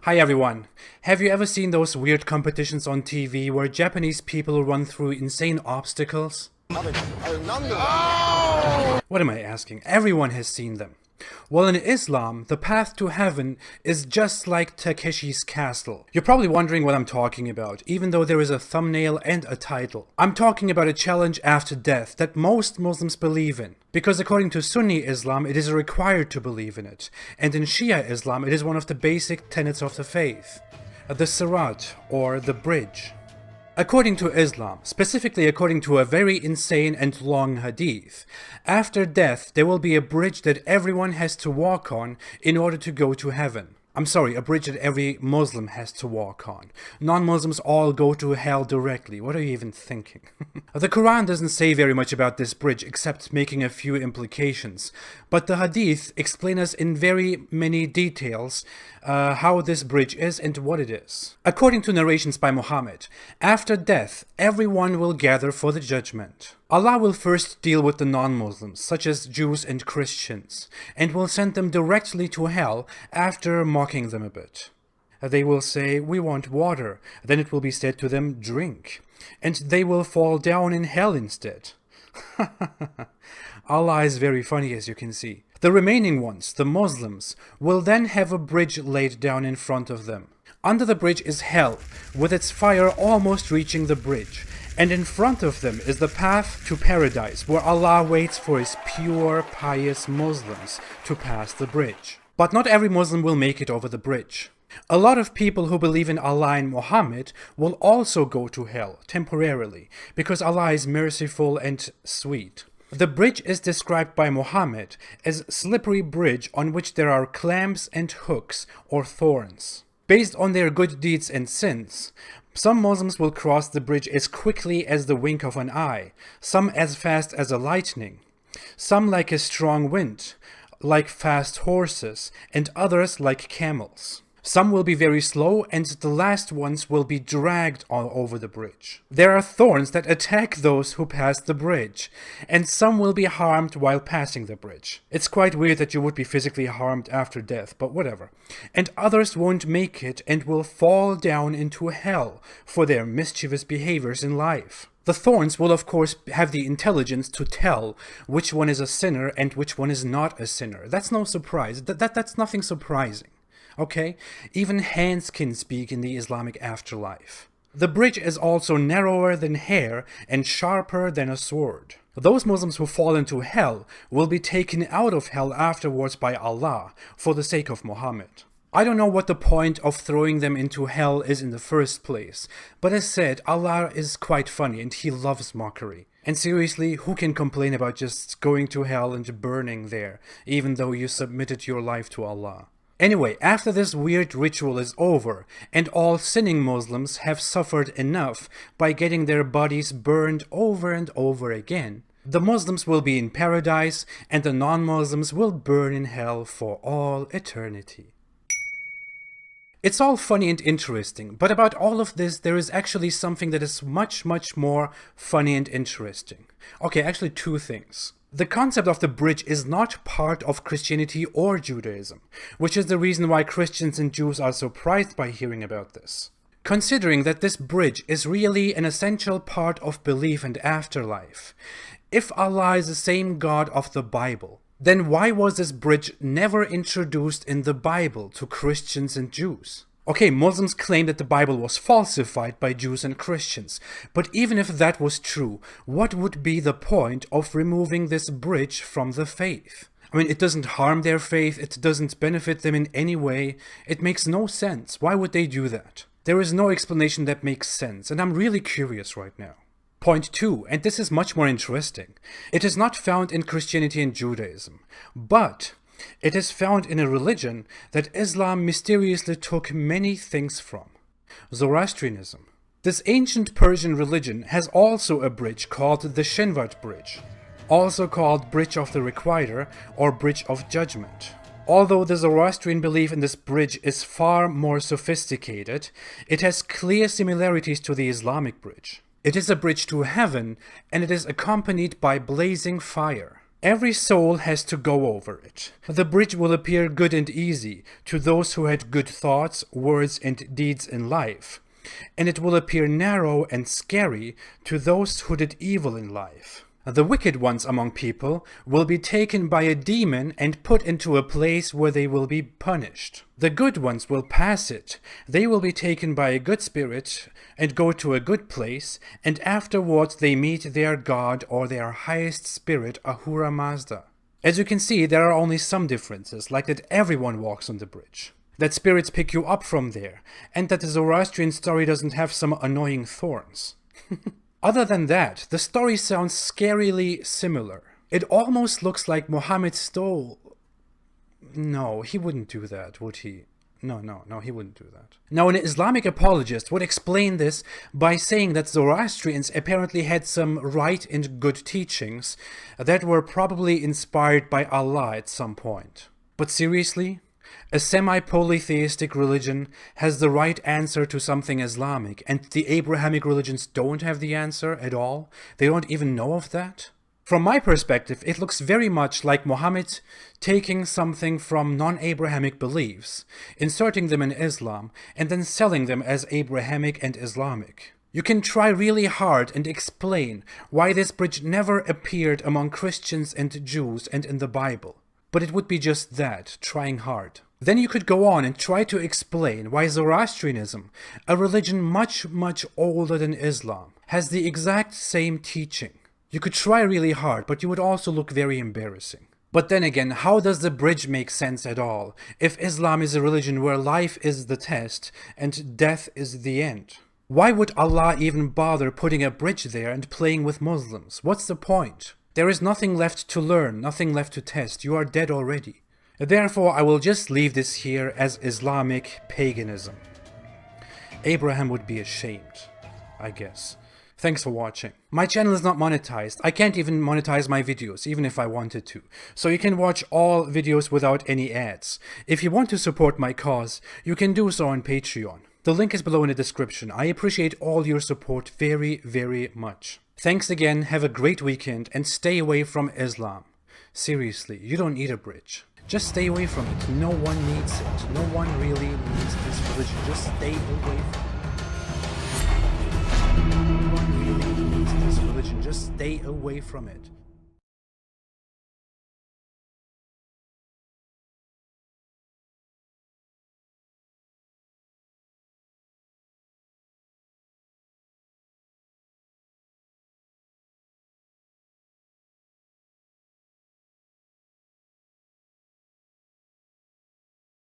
Hi everyone! Have you ever seen those weird competitions on TV where Japanese people run through insane obstacles? What am I asking? Everyone has seen them. Well, in Islam, the path to heaven is just like Takeshi's castle. You're probably wondering what I'm talking about, even though there is a thumbnail and a title. I'm talking about a challenge after death that most Muslims believe in. Because according to Sunni Islam, it is required to believe in it. And in Shia Islam, it is one of the basic tenets of the faith. The Sirat, or the bridge. According to Islam, specifically according to a very insane and long hadith, after death there will be a bridge that everyone has to walk on in order to go to heaven. I'm sorry, a bridge that every Muslim has to walk on. Non-Muslims all go to hell directly. What are you even thinking? The Quran doesn't say very much about this bridge except making a few implications. But the Hadith explain us in very many details how this bridge is and what it is. According to narrations by Muhammad, after death, everyone will gather for the judgment. Allah will first deal with the non-Muslims, such as Jews and Christians, and will send them directly to hell after mocking them a bit. They will say, "We want water." Then it will be said to them, "Drink." And they will fall down in hell instead. Allah is very funny, as you can see. The remaining ones, the Muslims, will then have a bridge laid down in front of them. Under the bridge is hell, with its fire almost reaching the bridge. And in front of them is the path to paradise, where Allah waits for His pure, pious Muslims to pass the bridge. But not every Muslim will make it over the bridge. A lot of people who believe in Allah and Muhammad will also go to hell, temporarily, because Allah is merciful and sweet. The bridge is described by Muhammad as a slippery bridge on which there are clamps and hooks or thorns. Based on their good deeds and sins, some Muslims will cross the bridge as quickly as the wink of an eye, some as fast as a lightning, some like a strong wind, like fast horses, and others like camels. Some will be very slow, and the last ones will be dragged all over the bridge. There are thorns that attack those who pass the bridge, and some will be harmed while passing the bridge. It's quite weird that you would be physically harmed after death, but whatever. And others won't make it and will fall down into hell for their mischievous behaviors in life. The thorns will of course have the intelligence to tell which one is a sinner and which one is not a sinner. That's no surprise. That's nothing surprising. Okay? Even hands can speak in the Islamic afterlife. The bridge is also narrower than hair and sharper than a sword. Those Muslims who fall into hell will be taken out of hell afterwards by Allah for the sake of Muhammad. I don't know what the point of throwing them into hell is in the first place, but as said, Allah is quite funny and He loves mockery. And seriously, who can complain about just going to hell and burning there, even though you submitted your life to Allah? Anyway, after this weird ritual is over, and all sinning Muslims have suffered enough by getting their bodies burned over and over again, the Muslims will be in paradise, and the non-Muslims will burn in hell for all eternity. It's all funny and interesting, but about all of this, there is actually something that is much more funny and interesting. Okay, actually two things. The concept of the bridge is not part of Christianity or Judaism, which is the reason why Christians and Jews are surprised by hearing about this. Considering that this bridge is really an essential part of belief and afterlife, if Allah is the same God of the Bible, then why was this bridge never introduced in the Bible to Christians and Jews? Okay, Muslims claim that the Bible was falsified by Jews and Christians, but even if that was true, what would be the point of removing this bridge from the faith? I mean, it doesn't harm their faith, it doesn't benefit them in any way, it makes no sense. Why would they do that? There is no explanation that makes sense, and I'm really curious right now. Point 2, and this is much more interesting. It is not found in Christianity and Judaism, but it is found in a religion that Islam mysteriously took many things from. Zoroastrianism. This ancient Persian religion has also a bridge called the Shinvat Bridge, also called Bridge of the Requiter or Bridge of Judgment. Although the Zoroastrian belief in this bridge is far more sophisticated, it has clear similarities to the Islamic bridge. It is a bridge to heaven, and it is accompanied by blazing fire. Every soul has to go over it. The bridge will appear good and easy to those who had good thoughts, words, and deeds in life, and it will appear narrow and scary to those who did evil in life. The wicked ones among people will be taken by a demon and put into a place where they will be punished. The good ones will pass it. They will be taken by a good spirit and go to a good place, and afterwards they meet their God or their highest spirit, Ahura Mazda. As you can see, there are only some differences, like that everyone walks on the bridge, that spirits pick you up from there, and that the Zoroastrian story doesn't have some annoying thorns. Other than that, the story sounds scarily similar. It almost looks like Muhammad stole... No, he wouldn't do that, would he? No, he wouldn't do that. Now, an Islamic apologist would explain this by saying that Zoroastrians apparently had some right and good teachings that were probably inspired by Allah at some point. But seriously? A semi-polytheistic religion has the right answer to something Islamic, and the Abrahamic religions don't have the answer at all? They don't even know of that? From my perspective, it looks very much like Muhammad taking something from non-Abrahamic beliefs, inserting them in Islam, and then selling them as Abrahamic and Islamic. You can try really hard and explain why this bridge never appeared among Christians and Jews and in the Bible. But it would be just that, trying hard. Then you could go on and try to explain why Zoroastrianism, a religion much older than Islam, has the exact same teaching. You could try really hard, but you would also look very embarrassing. But then again, how does the bridge make sense at all, if Islam is a religion where life is the test and death is the end? Why would Allah even bother putting a bridge there and playing with Muslims? What's the point? There is nothing left to learn, nothing left to test. You are dead already. Therefore, I will just leave this here as Islamic paganism. Abraham would be ashamed, I guess. Thanks for watching. My channel is not monetized. I can't even monetize my videos, even if I wanted to. So you can watch all videos without any ads. If you want to support my cause, you can do so on Patreon. The link is below in the description. I appreciate all your support very much. Thanks again, have a great weekend, and stay away from Islam. Seriously, you don't need a bridge. Just stay away from it. No one needs it. No one really needs this religion. Just stay away from it. No one really needs this religion. Just stay away from it.